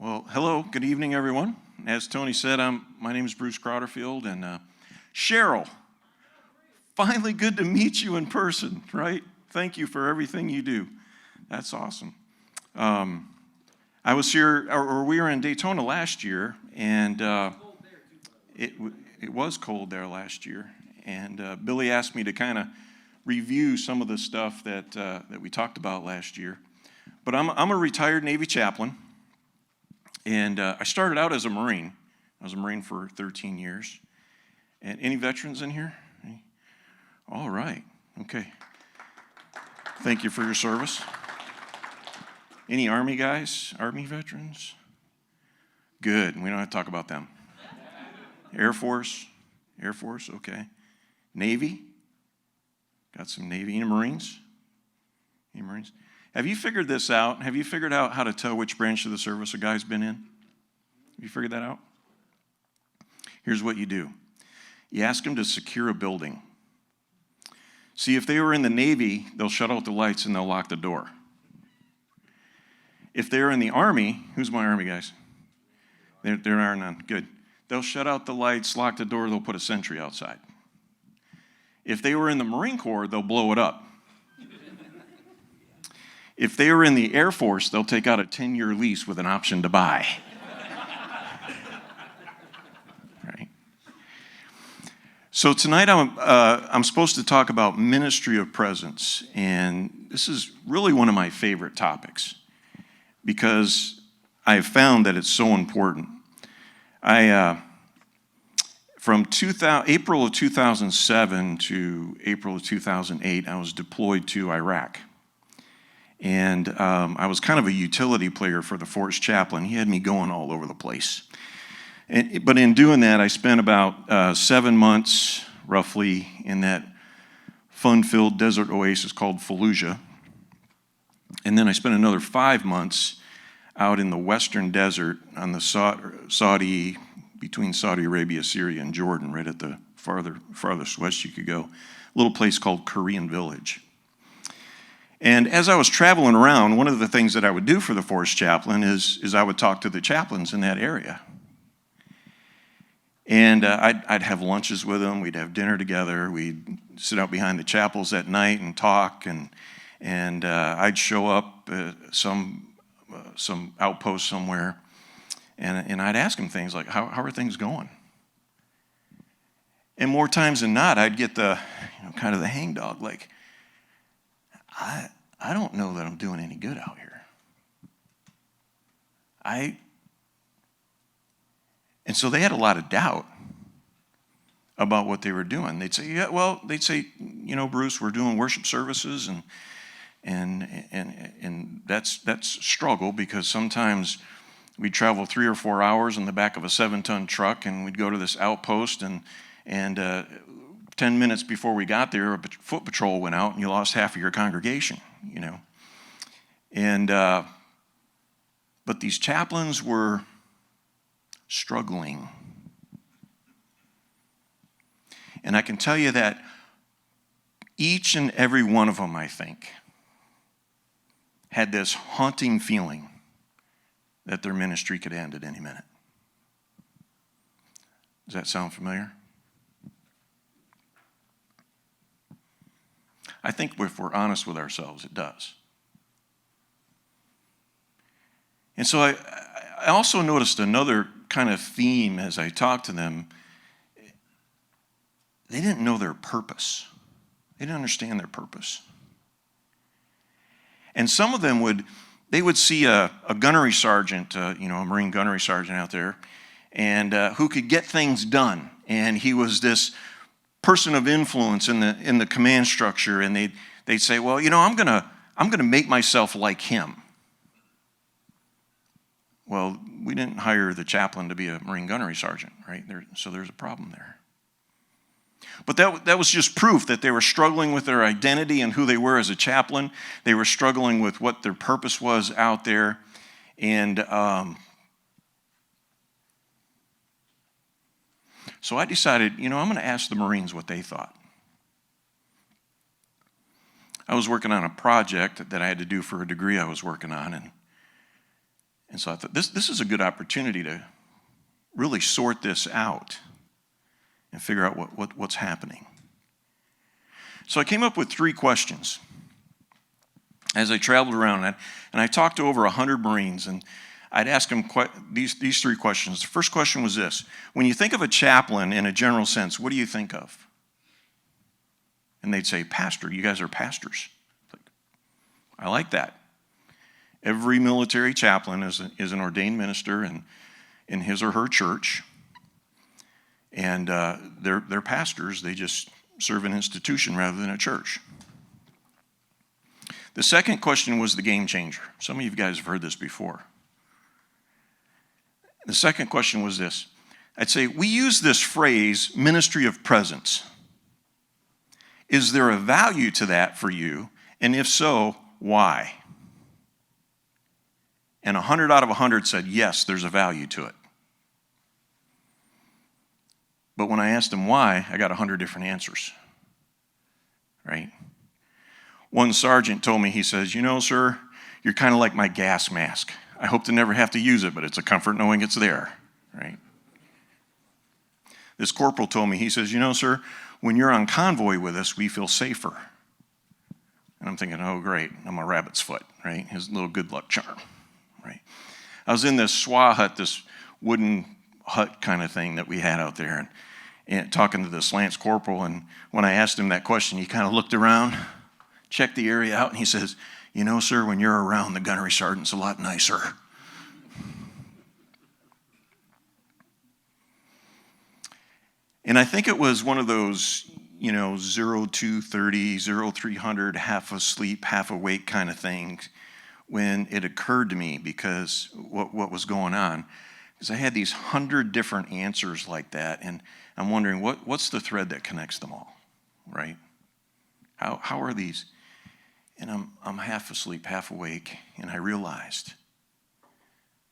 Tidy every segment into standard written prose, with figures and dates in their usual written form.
Well, hello, good evening, everyone. As Tony said, my name is Bruce Crowderfield, and Cheryl, finally good to meet you in person, right? Thank you for everything you do. That's awesome. I was here, or we were in Daytona last year, and it was cold there last year, and Billy asked me to kind of review some of the stuff that we talked about last year. But I'm a retired Navy chaplain. And I started out as a Marine. I was a Marine for 13 years. And any veterans in here? All right. Okay. Thank you for your service. Any Army guys? Army veterans? Good. We don't have to talk about them. Air Force? Air Force, okay. Navy? Got some Navy. Any Marines? Any Marines? Have you figured this out? Have you figured out how to tell which branch of the service a guy's been in? Have you figured that out? Here's what you do. You ask them to secure a building. See, if they were in the Navy, they'll shut out the lights and they'll lock the door. If they're in the Army, who's my Army guys? There are none. Good. They'll shut out the lights, lock the door, they'll put a sentry outside. If they were in the Marine Corps, they'll blow it up. If they were in the Air Force, they'll take out a 10-year lease with an option to buy. Right? So tonight I'm supposed to talk about ministry of presence, and this is really one of my favorite topics because I have found that it's so important. From April of 2007 to April of 2008, I was deployed to Iraq. And I was kind of a utility player for the force chaplain. He had me going all over the place. But in doing that, I spent about 7 months, roughly, in that fun-filled desert oasis called Fallujah. And then I spent another 5 months out in the western desert on the between Saudi Arabia, Syria, and Jordan, right at the farthest west you could go, a little place called Korean Village. And as I was traveling around, one of the things that I would do for the force chaplain is I would talk to the chaplains in that area. And I'd have lunches with them. We'd have dinner together. We'd sit out behind the chapels at night and talk. And I'd show up some outpost somewhere, and I'd ask them things like, "How are things going?" And more times than not, I'd get the kind of the hangdog, like, I don't know that I'm doing any good out here. And so they had a lot of doubt about what they were doing. They'd say, Bruce, we're doing worship services, and that's struggle because sometimes we'd travel 3 or 4 hours in the back of a 7-ton truck, and we'd go to this outpost, and 10 minutes before we got there, a foot patrol went out, and you lost half of your congregation, And but these chaplains were struggling. And I can tell you that each and every one of them, I think, had this haunting feeling that their ministry could end at any minute. Does that sound familiar? I think if we're honest with ourselves, it does. And so I also noticed another kind of theme as I talked to them. They didn't know their purpose. They didn't understand their purpose. And some of them would see a gunnery sergeant, a Marine gunnery sergeant out there, and who could get things done. And he was this person of influence in the command structure, and they'd say, well, I'm gonna make myself like him. Well, we didn't hire the chaplain to be a Marine gunnery sergeant, right? So there's a problem there. But that was just proof that they were struggling with their identity and who they were as a chaplain. They were struggling with what their purpose was out there, and so I decided, I'm going to ask the Marines what they thought. I was working on a project that I had to do for a degree I was working on, And so I thought, this is a good opportunity to really sort this out and figure out what's happening. So I came up with 3 questions as I traveled around, and I talked to over 100 Marines, and I'd ask them these 3 questions. The first question was this: when you think of a chaplain in a general sense, what do you think of? And they'd say, pastor. You guys are pastors. I like that. Every military chaplain is an ordained minister in his or her church, and they're pastors. They just serve an institution rather than a church. The second question was the game changer. Some of you guys have heard this before. The second question was this. I'd say, we use this phrase, ministry of presence. Is there a value to that for you? And if so, why? And 100 out of 100 said, yes, there's a value to it. But when I asked them why, I got 100 different answers, right? One sergeant told me, he says, sir, you're kind of like my gas mask. I hope to never have to use it, but it's a comfort knowing it's there, right? This corporal told me, he says, sir, when you're on convoy with us, we feel safer. And I'm thinking, oh, great, I'm a rabbit's foot, right? His little good luck charm, right? I was in this SWA hut, this wooden hut kind of thing that we had out there, and talking to this Lance Corporal, and when I asked him that question, he kind of looked around, checked the area out, and he says, sir, when you're around, the gunnery sergeant's a lot nicer. And I think it was one of those, 0230, 0300, half asleep, half awake kind of things when it occurred to me, because what was going on, because I had these 100 different answers like that, and I'm wondering what's the thread that connects them all, right? How are these? And I'm half asleep, half awake, and I realized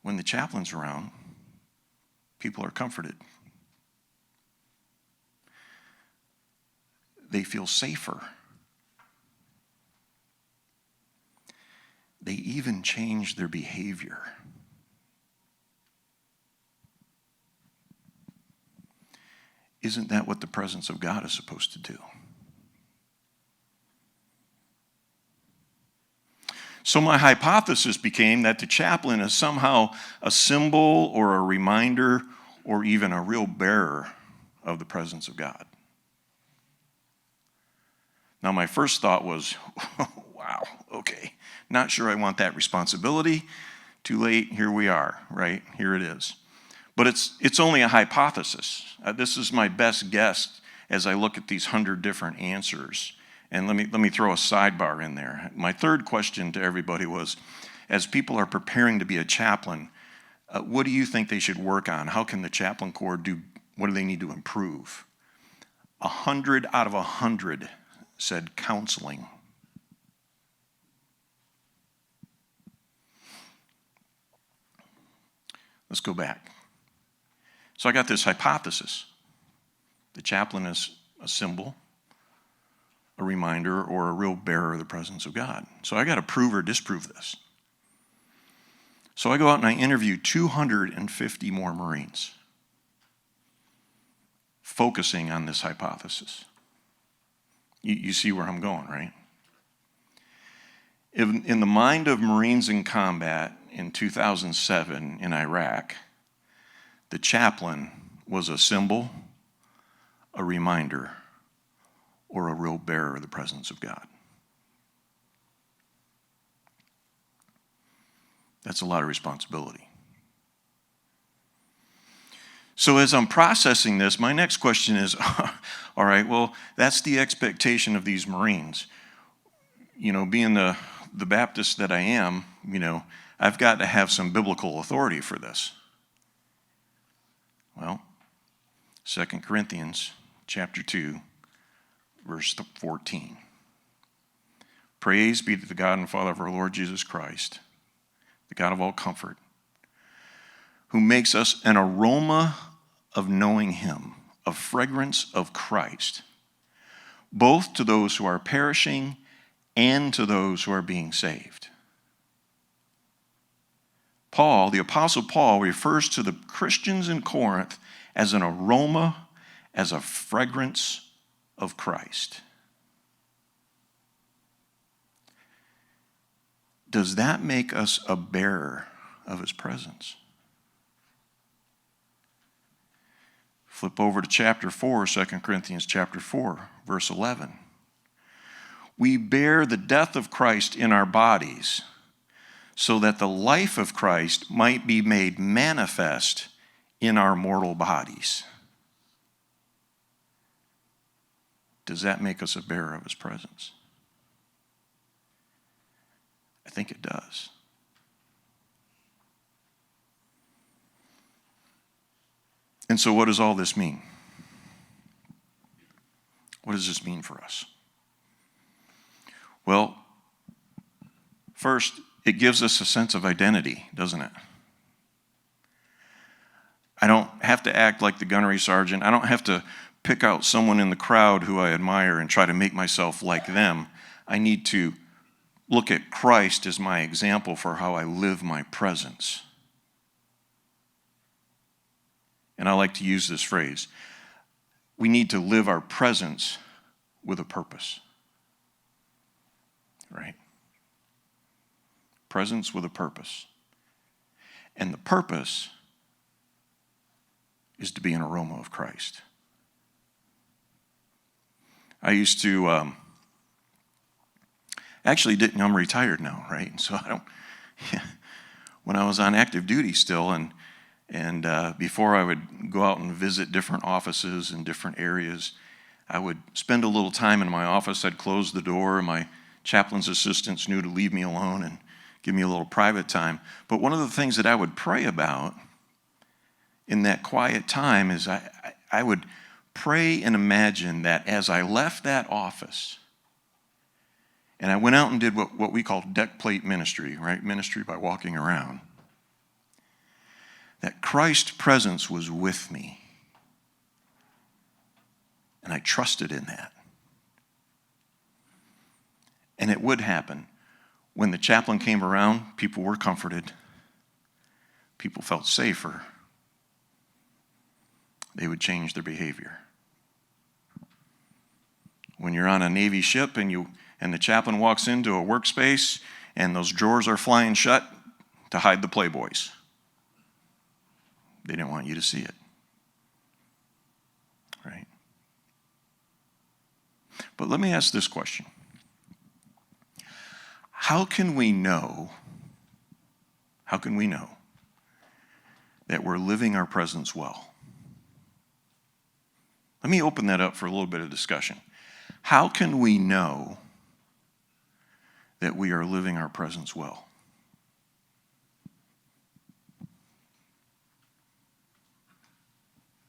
when the chaplain's around, people are comforted. They feel safer. They even change their behavior. Isn't that what the presence of God is supposed to do? So my hypothesis became that the chaplain is somehow a symbol or a reminder or even a real bearer of the presence of God. Now my first thought was, wow, okay, not sure I want that responsibility. Too late, here we are, right? Here it is. But it's only a hypothesis. This is my best guess as I look at these 100 different answers. And let me throw a sidebar in there. My third question to everybody was, as people are preparing to be a chaplain, what do you think they should work on? How can the chaplain corps do, what do they need to improve? 100 out of 100 said counseling. Let's go back. So I got this hypothesis. The chaplain is a symbol, a reminder, or a real bearer of the presence of God. So I got to prove or disprove this. So I go out and I interview 250 more Marines, focusing on this hypothesis. You see where I'm going, right? In the mind of Marines in combat in 2007 in Iraq, the chaplain was a symbol, a reminder, or a real bearer of the presence of God. That's a lot of responsibility. So as I'm processing this, my next question is, all right, well, that's the expectation of these Marines. Being the Baptist that I am, I've got to have some biblical authority for this. Well, 2 Corinthians chapter 2, verse 14. Praise be to the God and Father of our Lord Jesus Christ, the God of all comfort, who makes us an aroma of knowing him, a fragrance of Christ, both to those who are perishing and to those who are being saved. Paul, the Apostle Paul, refers to the Christians in Corinth as an aroma, as a fragrance of Christ. Does that make us a bearer of his presence? Flip over to chapter 4, 2 Corinthians chapter 4, verse 11. We bear the death of Christ in our bodies, so that the life of Christ might be made manifest in our mortal bodies. Does that make us a bearer of his presence? I think it does. And so what does all this mean? What does this mean for us? Well, first, it gives us a sense of identity, doesn't it? I don't have to act like the gunnery sergeant. I don't have to pick out someone in the crowd who I admire and try to make myself like them. I need to look at Christ as my example for how I live my presence. And I like to use this phrase. We need to live our presence with a purpose. Right? Presence with a purpose. And the purpose is to be an aroma of Christ. I used to, I'm retired now, right? So when I was on active duty still, and before I would go out and visit different offices in different areas, I would spend a little time in my office. I'd close the door. My chaplain's assistants knew to leave me alone and give me a little private time. But one of the things that I would pray about in that quiet time is I would pray and imagine that as I left that office, and I went out and did what we call deck plate ministry, right? Ministry by walking around. That Christ's presence was with me. And I trusted in that. And it would happen. When the chaplain came around, people were comforted. People felt safer. They would change their behavior. When you're on a Navy ship and the chaplain walks into a workspace and those drawers are flying shut to hide the playboys. They didn't want you to see it. Right? But let me ask this question. How can we know that we're living our presence well? Let me open that up for a little bit of discussion. How can we know that we are living our presence well?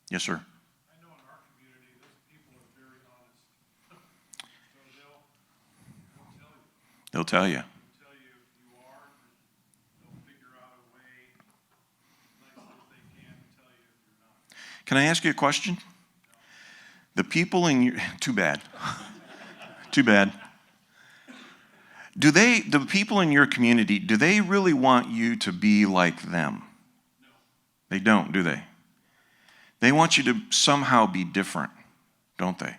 Yes, sir. I know in our community, those people are very honest. So They'll tell you. They'll tell you if you are, they'll figure out a way, as nice as they can, to tell you if you're not. Can I ask you a question? The people in your, too bad. Too bad. The people in your community, do they really want you to be like them? No. They don't, do they? They want you to somehow be different, don't they?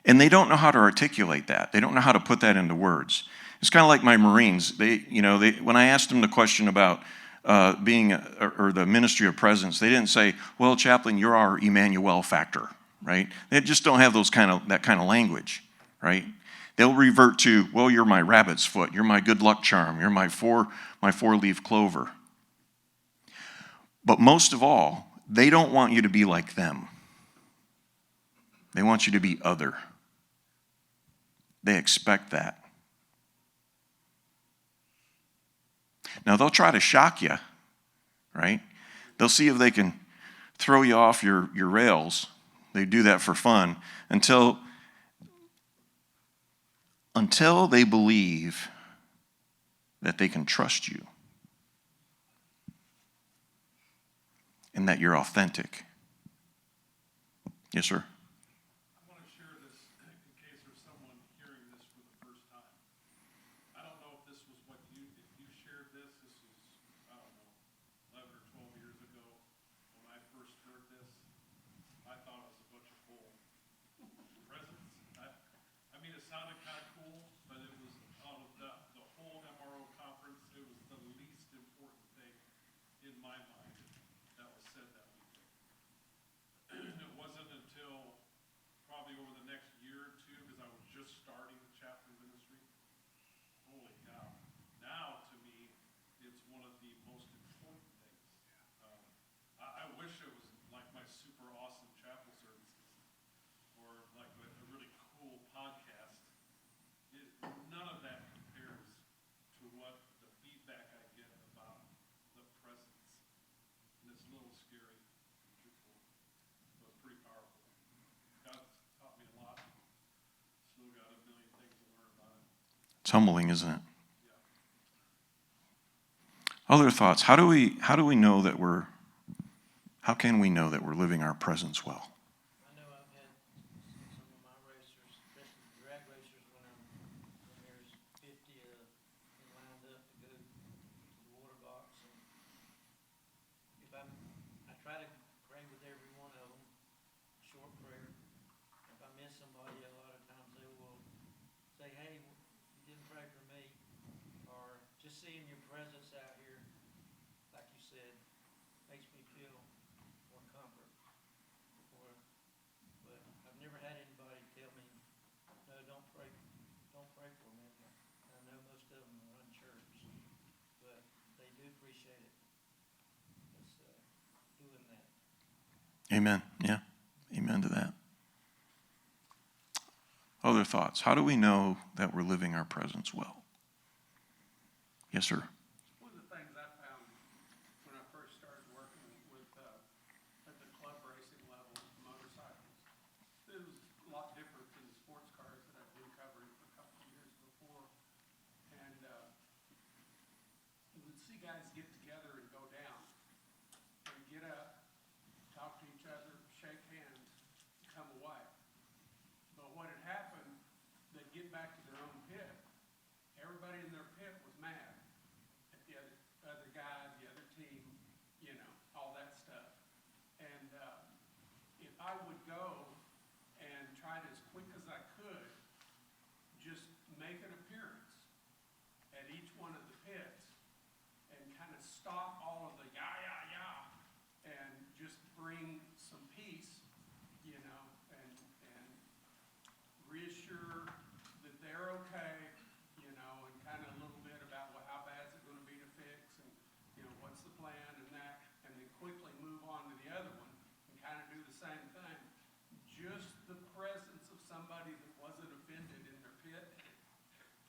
And they don't know how to articulate that. They don't know how to put that into words. It's kind of like my Marines. When I asked them the question about or the ministry of presence, they didn't say, "Well, chaplain, you're our Emmanuel factor," right? They just don't have that kind of language, right? They'll revert to, "Well, you're my rabbit's foot. You're my good luck charm. You're my four-leaf clover." But most of all, they don't want you to be like them. They want you to be other. They expect that. Now, they'll try to shock you, right? They'll see if they can throw you off your rails. They do that for fun until they believe that they can trust you and that you're authentic. Yes, sir? I want to share this in case there's someone hearing this for the first time. I don't know if this was if you shared this is sounded kind of cool, but it was out of the whole MRO conference, it was the least important thing in my mind that was said that weekend. It wasn't until probably over the next year or two, because I was just starting the chaplain ministry. Holy cow. Now, to me, it's one of the most important things. I wish it was like my super awesome chapel services or like a really cool podcast. None of that compares to what the feedback I get about the presence. And it's a little scary, truthful, but it's pretty powerful. God's taught me a lot. Still got a million things to learn about it. It's humbling, isn't it? Yeah. Other thoughts? How can we know that we're living our presence well? I know I've had some of my racers, especially the drag racers, when there's 50 of them lined up to go to the water box, and if I try to pray with every one of them, short prayer. If I miss somebody, a lot of times they will say, "Hey, you didn't pray for me," or just seeing your presence out here, like you said, makes me feel more comfort. But I've never had anybody tell me, "No, don't pray for me." I know most of them are unchurched, but they do appreciate it. It's doing that. Amen. Yeah. Amen to that. Other thoughts? How do we know that we're living our presence well? Yes, sir. One of the things I found when I first started working with, at the club racing level, motorcycles, it was a lot different than the sports cars that I've been covering for a couple of years before. And, you would see guys get together and go down, and get up, talk to each other, shake hands, come away. But what had happened, they'd get back to their own pit. Everybody in their pit was mad at the other guy, the other team, you know, all that stuff. And if I would go and try to, as quick as I could, just make an appearance at each one of the pits and kind of stop all of the and just bring some peace, you know, and reassure that they're okay, you know, and kind of a little bit about how bad is it going to be to fix, and, you know, what's the plan and that, and then quickly move on to the other one and kind of do the same thing. Just the presence of somebody that wasn't offended in their pit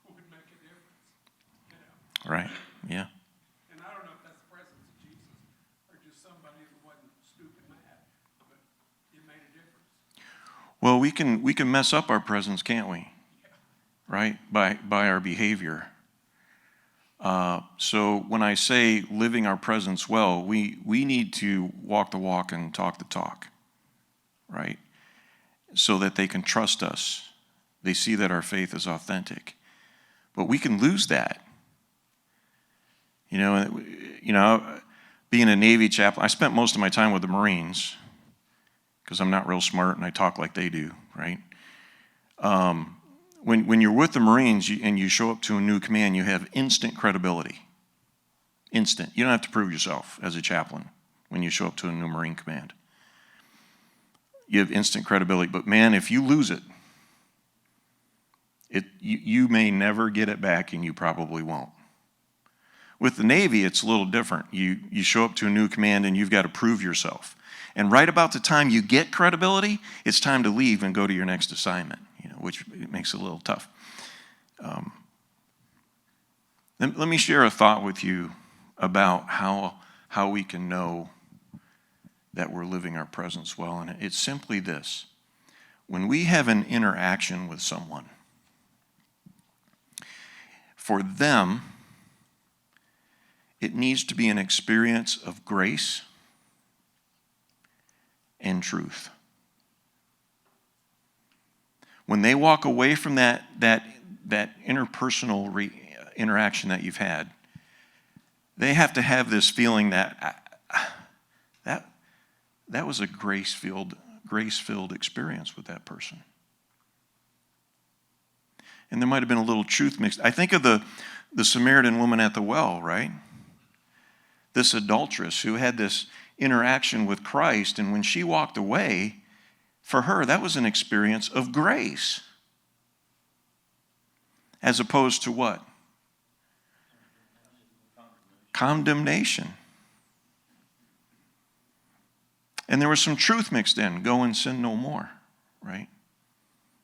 would make a difference, you know. Right. Yeah. And I don't know if that's the presence of Jesus or just somebody that wasn't stupid mad, but it made a difference. Well, we can mess up our presence, can't we? Right? By our behavior. So when I say living our presence well, we need to walk the walk and talk the talk, right? So that they can trust us. They see that our faith is authentic. But we can lose that. You know, being a Navy chaplain, I spent most of my time with the Marines because I'm not real smart and I talk like they do, right? When you're with the Marines and you show up to a new command, you have instant credibility. Instant. You don't have to prove yourself as a chaplain when you show up to a new Marine command. You have instant credibility. But man, if you lose it, you may never get it back, and you probably won't. With the Navy, it's a little different. You show up to a new command and you've got to prove yourself. And right about the time you get credibility, it's time to leave and go to your next assignment, you know, which makes it a little tough. Let me share a thought with you about how we can know that we're living our presence well. And it's simply this. When we have an interaction with someone, for them, it needs to be an experience of grace and truth. When they walk away from that interpersonal interaction that you've had, they have to have this feeling that was a grace-filled experience with that person. And there might have been a little truth mixed. I think of the Samaritan woman at the well, right? This adulteress who had this interaction with Christ, and when she walked away, for her, that was an experience of grace. As opposed to what? Condemnation. And there was some truth mixed in. Go and sin no more, right?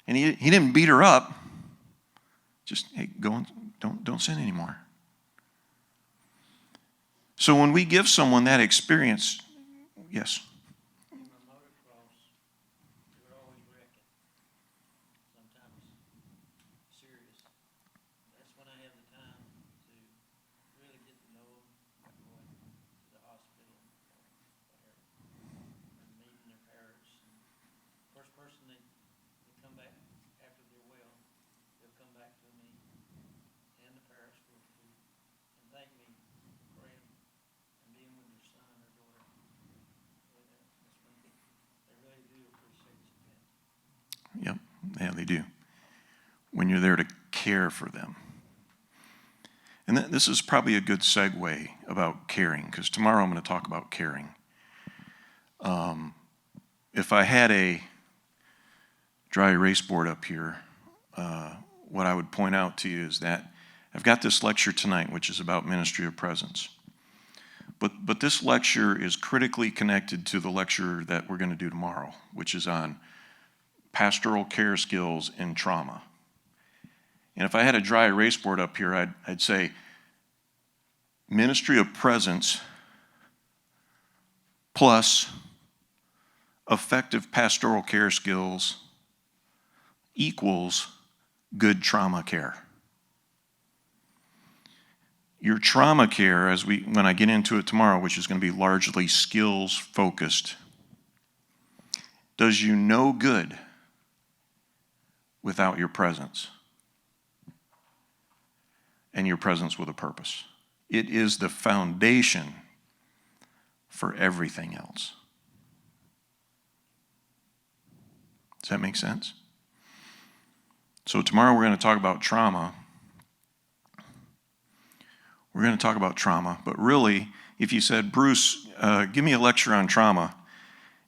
And he didn't beat her up. Just, hey, go and don't sin anymore. So when we give someone that experience, yes. In my motocross, they were always wrecking, sometimes serious. That's when I have the time to really get to know them, going to the hospital, or meeting their parents. First person they come back after they're well, they'll come back to me and the parents will and thank me for praying and being with their son or daughter. That's when they really do appreciate you, man. Yep, yeah, they do. When you're there to care for them. And this is probably a good segue about caring, because tomorrow I'm going to talk about caring. If I had a dry erase board up here, what I would point out to you is that I've got this lecture tonight, which is about ministry of presence. But this lecture is critically connected to the lecture that we're going to do tomorrow, which is on pastoral care skills in trauma. And if I had a dry erase board up here, I'd say ministry of presence plus effective pastoral care skills equals good trauma care. Your trauma care, when I get into it tomorrow, which is going to be largely skills focused, does you no good without your presence. And your presence with a purpose. It is the foundation for everything else. Does that make sense? So tomorrow we're going to talk about trauma. We're going to talk about trauma, but really, if you said, Bruce, give me a lecture on trauma,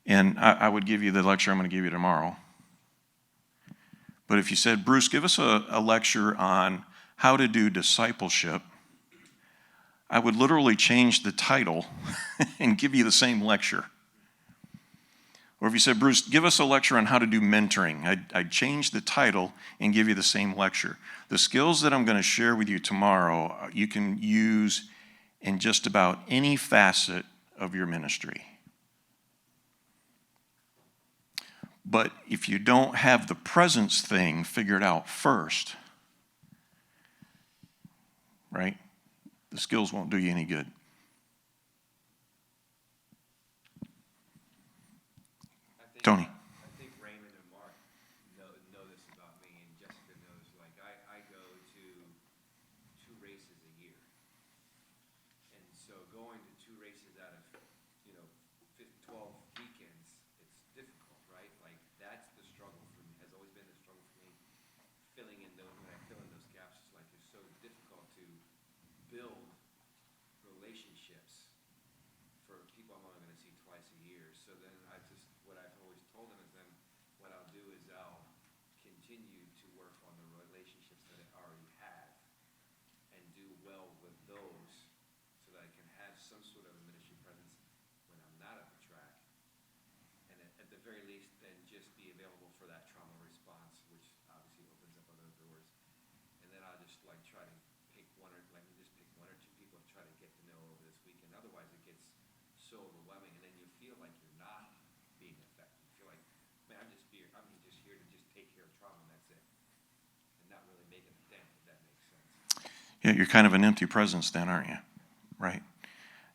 and I would give you the lecture I'm going to give you tomorrow. But if you said, Bruce, give us a lecture on how to do discipleship, I would literally change the title and give you the same lecture. Or if you said, Bruce, give us a lecture on how to do mentoring, I'd change the title and give you the same lecture. The skills that I'm going to share with you tomorrow, you can use in just about any facet of your ministry. But if you don't have the presence thing figured out first, right, the skills won't do you any good. Tony. I think Raymond and Mark know this about me, and Jessica knows. Like I go to 2 races a year, and so going to 2 races out of 12 weekends, it's difficult, right? Like that's the struggle for me. Has always been the struggle for me. Filling in those when I fill in those gaps, it's like it's so difficult to build relationships for people I'm only going to see twice a year. So then what I've always told them is then what I'll do is I'll continue to work on the relationships that I already have and do well with those so that I can have some sort of a ministry presence when I'm not at the track. And at the very least, then just be available for that trauma response, which obviously opens up other doors. And then I'll just like try to pick one or 2 people and try to get to know over this weekend. Otherwise, it gets so overwhelming, and then you feel like you're not being effective. You feel like, man, I'm just here to just take care of trauma, and that's it, and not really making a dent. If that makes sense. Yeah, you're kind of an empty presence then, aren't you? Right?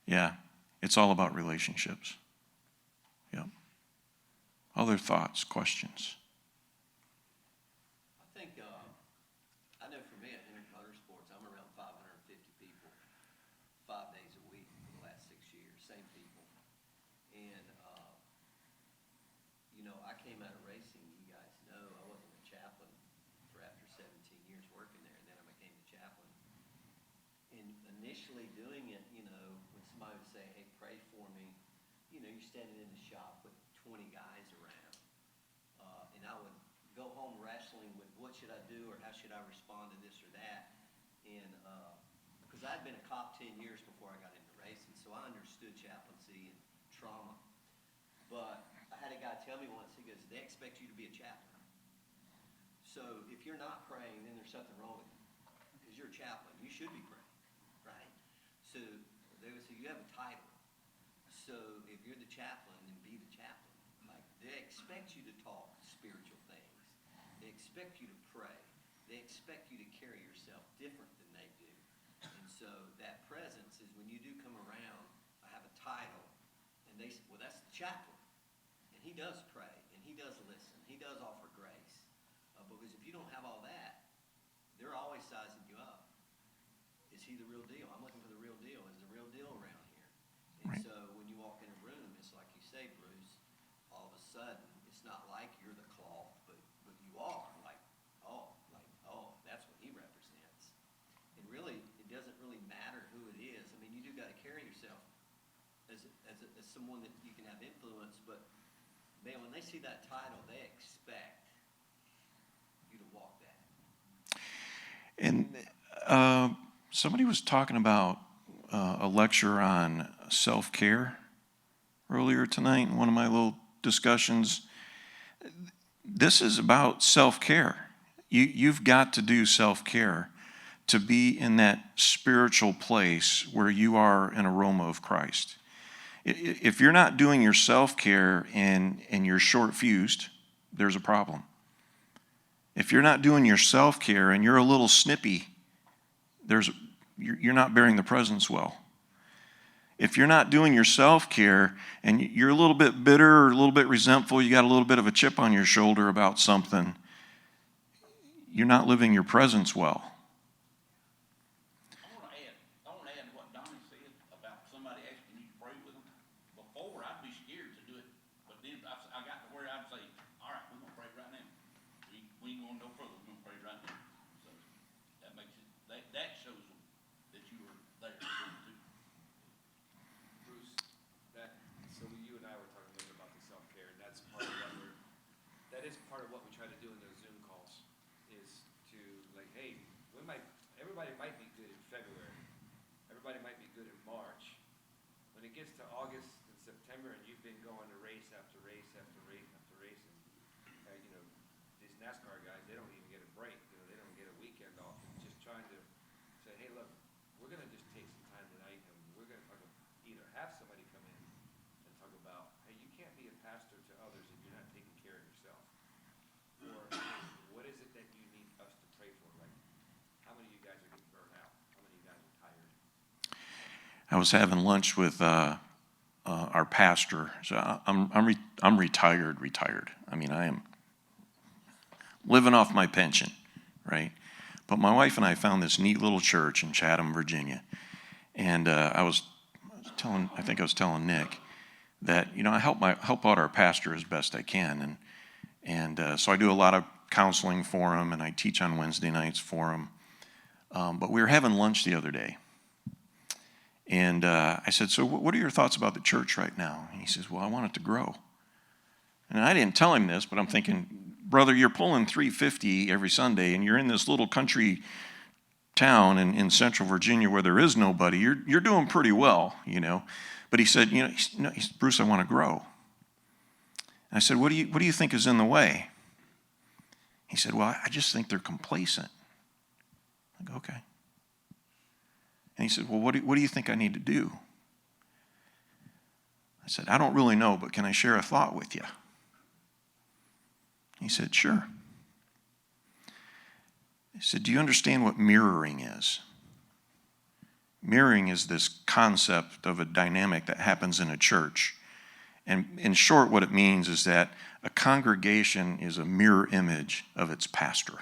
Yeah, it's all about relationships. Yep. Other thoughts, questions? I think, I know for me at Henry Motorsports, I'm around 550 people 5 days a week for the last 6 years, same people. And, I came out of racing, you guys know, I wasn't a chaplain for after 17 years. doing it, you know, when somebody would say, hey, pray for me, you know, you're standing in the shop with 20 guys around. And I would go home wrestling with what should I do or how should I respond to this or that. And because I'd been a cop 10 years before I got into racing, so I understood chaplaincy and trauma. But I had a guy tell me once, he goes, they expect you to be a chaplain. So if you're not praying, then there's something wrong with you. Because you're a chaplain. You should be praying, right? So they would say, you have a title. So if you're the chaplain, then be the chaplain. Like, they expect you to talk spiritual things. They expect you to pray. They expect you to carry yourself different than they do. And so that presence is when you do come around, I have a title, and they say, well, that's the chaplain. And he does pray, and he does listen. He does offer grace. Because if you don't have all that, they're always sizing you up. Is he the real deal? I'm looking for the real deal. Is the real deal around here? And Right. so when you walk in a room, it's like you say, Bruce, all of a sudden, it's not like you're the cloth, but you are. Like, oh, that's what he represents. And really, it doesn't really matter who it is. I mean, you do got to carry yourself as someone that you can have influence, but man, when they see that title, they expect you to walk that. And somebody was talking about a lecture on self-care earlier tonight in one of my little discussions. This is about self-care. You've got to do self-care to be in that spiritual place where you are an aroma of Christ. If you're not doing your self-care and you're short-fused, there's a problem. If you're not doing your self-care and you're a little snippy, you're not bearing the presence well. If you're not doing your self-care and you're a little bit bitter or a little bit resentful, you got a little bit of a chip on your shoulder about something, you're not living your presence well. I want to add what Donnie said about somebody asking you to pray with them. Before, I'd be scared to do it, but then I got to where I'd say, all right, we're going to pray right now. We ain't going no further, we're going to pray right now. So that makes it, that shows them that you are there too. Bruce, so you and I were talking a little bit about the self-care, and that is part of what we try to do in those Zoom calls, is to, like, hey, everybody might be good in February, everybody might be good in March. When it gets to August and September, and you've been going to race after race after race after race, and these NASCAR guys, they don't even get a break, they don't get a weekend off. It's just trying to say, hey, look, we're going to just take some time tonight, and we're going to either have somebody come in and talk about, hey, you can't be a pastor to others if you're not taking care of yourself. Or what is it that you need us to pray for? Like, how many of you guys are getting burnt out? How many of you guys are tired? I was having lunch with our pastor. So I'm retired. I mean, I am living off my pension, right? But my wife and I found this neat little church in Chatham, Virginia, and I think I was telling Nick that I help out our pastor as best I can, and so I do a lot of counseling for him, and I teach on Wednesday nights for him. But we were having lunch the other day. And I said, so what are your thoughts about the church right now? And he says, well, I want it to grow. And I didn't tell him this, but I'm thinking, brother, you're pulling 350 every Sunday, and you're in this little country town in central Virginia where there is nobody. You're doing pretty well, But he said, Bruce, I want to grow. And I said, what do you think is in the way? He said, well, I just think they're complacent. I go, okay. And he said, well, what do you think I need to do? I said, I don't really know, but can I share a thought with you? He said, sure. He said, do you understand what mirroring is? Mirroring is this concept of a dynamic that happens in a church. And in short, what it means is that a congregation is a mirror image of its pastor.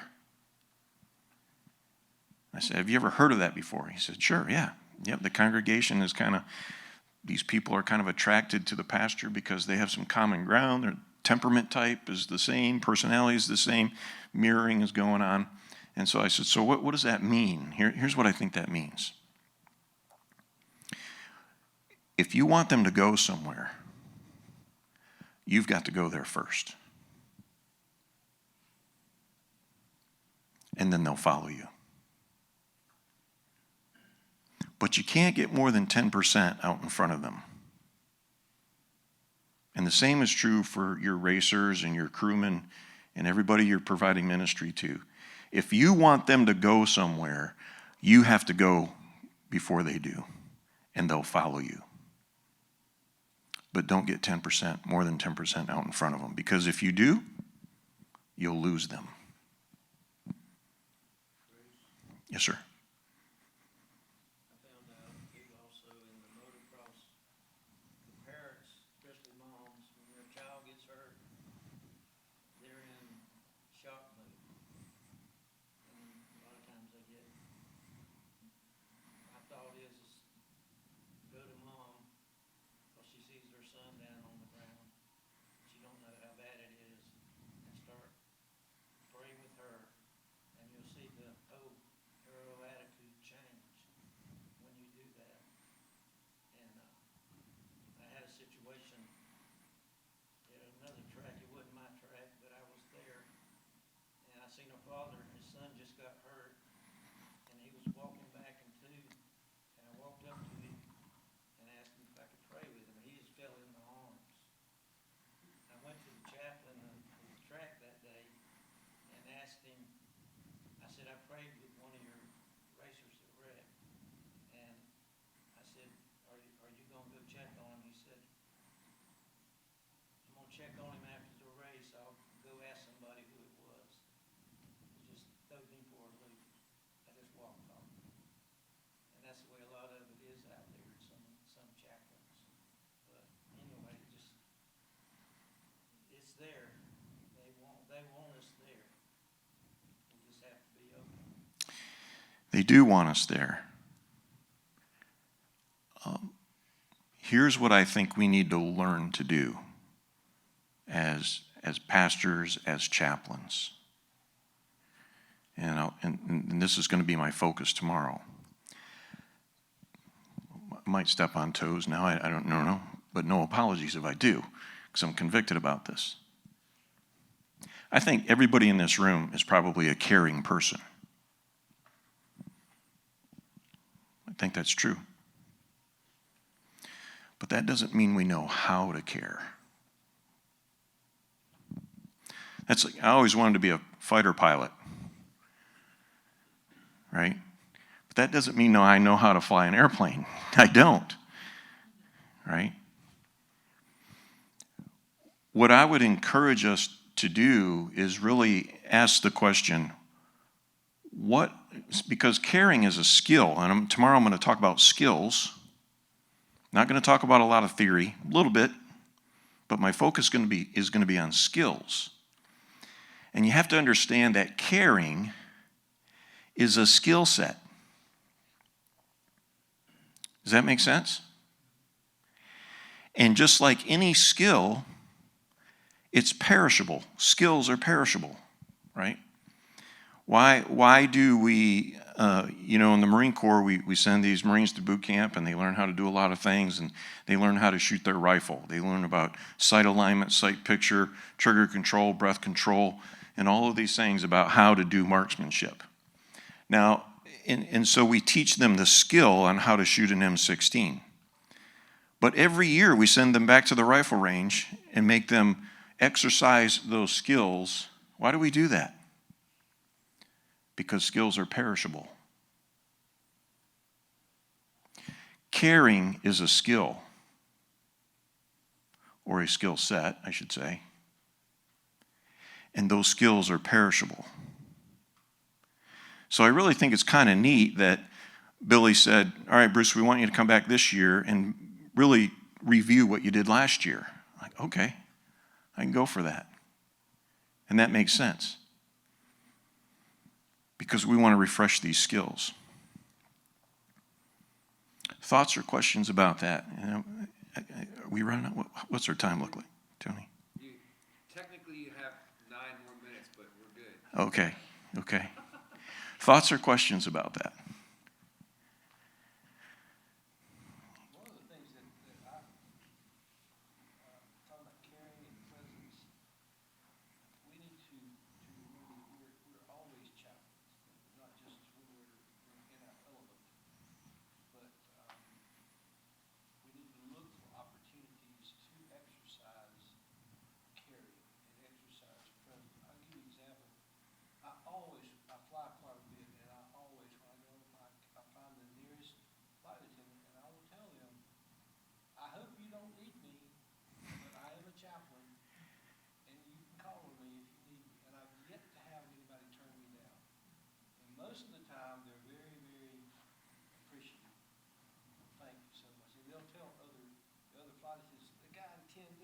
I said, have you ever heard of that before? He said, sure, yeah. Yep, the congregation is these people are kind of attracted to the pastor because they have some common ground. Their temperament type is the same, personality is the same, mirroring is going on. And so I said, so what does that mean? Here's what I think that means. if you want them to go somewhere, you've got to go there first. And then they'll follow you. But you can't get more than 10% out in front of them. And the same is true for your racers and your crewmen and everybody you're providing ministry to. If you want them to go somewhere, you have to go before they do, and they'll follow you. But don't get 10%, more than 10% out in front of them, because if you do, you'll lose them. Yes, sir. I found out too also in the motocross, the parents, especially moms, when their child gets hurt, they're in shock mode. And a lot of times they get, my thought is go to mom, while she sees her son down on the ground, she don't know how bad it is, and start praying with her, and you'll see the whole attitude change when you do that. And I had a situation at another track. It wasn't my track, but I was there, and I seen a father. His son just got hurt, and he was walking back in two. And I walked up to him and asked him if I could pray with him. He just fell in my arms. I went to the chaplain of the track that day and asked him. I said, I prayed with one of your racers that wrecked. And I said, are you going to go check on him? He said, I'm going to check on him after the race. I'll go ask somebody who it was. He just threw me for a loop. I just walked off. And that's the way a lot of it is out there at some chaplains. But anyway, it's there. They want us there. We just have to be open. They do want us there. Here's what I think we need to learn to do as pastors, as chaplains. And this is going to be my focus tomorrow. I might step on toes now, I don't know, but no apologies if I do, because I'm convicted about this. I think everybody in this room is probably a caring person. I think that's true. But that doesn't mean we know how to care. That's like, I always wanted to be a fighter pilot, right? But that doesn't mean I know how to fly an airplane. I don't, right? What I would encourage us to do is really ask the question, because caring is a skill, and tomorrow I'm going to talk about skills. Not going to talk about a lot of theory, a little bit, but my focus is going to be on skills. And you have to understand that caring is a skill set. Does that make sense? And just like any skill, it's perishable. Skills are perishable, right? Why do we, in the Marine Corps, we send these Marines to boot camp, and they learn how to do a lot of things, and they learn how to shoot their rifle. They learn about sight alignment, sight picture, trigger control, breath control, and all of these things about how to do marksmanship. Now, and so we teach them the skill on how to shoot an M16. But every year we send them back to the rifle range and make them exercise those skills. Why do we do that? Because skills are perishable. Caring is a skill, or a skill set, I should say. And those skills are perishable. So I really think it's kind of neat that Billy said, all right, Bruce, we want you to come back this year and really review what you did last year. I'm like, okay, I can go for that. And that makes sense. Because we want to refresh these skills. Thoughts or questions about that? Are we running out? What's our time look like, Tony? Technically, you have 9 more minutes, but we're good. Okay. Thoughts or questions about that? One of the things that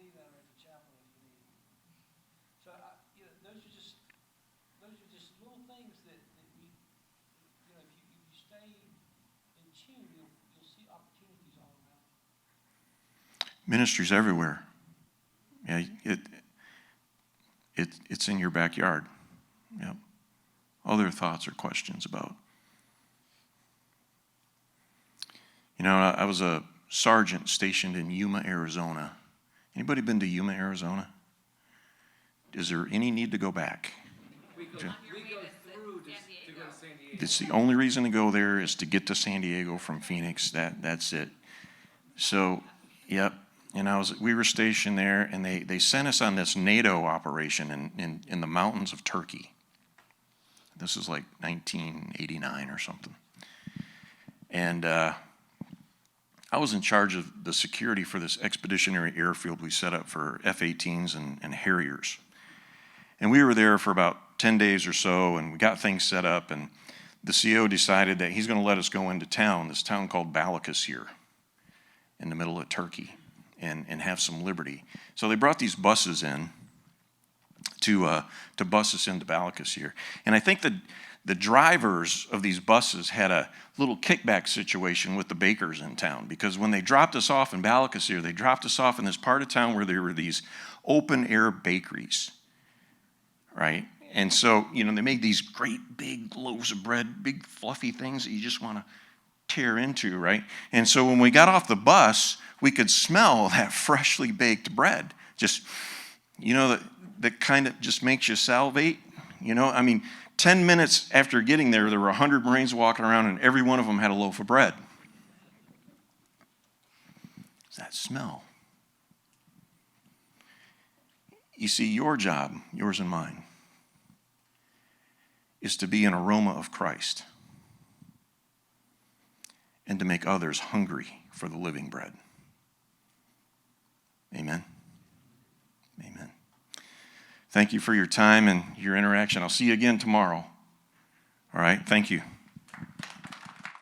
be down there at the chapel if you need it. So, those are just little things that we, if you stay in tune, you'll see opportunities all around. Ministry's everywhere. Yeah, it's in your backyard. Yep. Other thoughts or questions about? I was a sergeant stationed in Yuma, Arizona. Anybody been to Yuma, Arizona? Is there any need to go back? We go through to go to San Diego. It's the only reason to go there is to get to San Diego from Phoenix. That's it. So, yep. And we were stationed there, and they sent us on this NATO operation in the mountains of Turkey. This is like 1989 or something. And I was in charge of the security for this expeditionary airfield we set up for F-18s and Harriers. And we were there for about 10 days or so, and we got things set up, and the CO decided that he's going to let us go into town, this town called Balıkesir, in the middle of Turkey, and have some liberty. So they brought these buses in to bus us into Balıkesir. And I think the drivers of these buses had a little kickback situation with the bakers in town, because when they dropped us off in Balıkesir, they dropped us off in this part of town where there were these open-air bakeries, right? And so, they made these great big loaves of bread, big fluffy things that you just want to tear into, right? And so when we got off the bus, we could smell that freshly baked bread. Just, that kind of just makes you salivate. 10 minutes after getting there were 100 Marines walking around, and every one of them had a loaf of bread. It's that smell. You see, your job, yours and mine, is to be an aroma of Christ and to make others hungry for the living bread. Amen. Amen. Thank you for your time and your interaction. I'll see you again tomorrow. All right, thank you.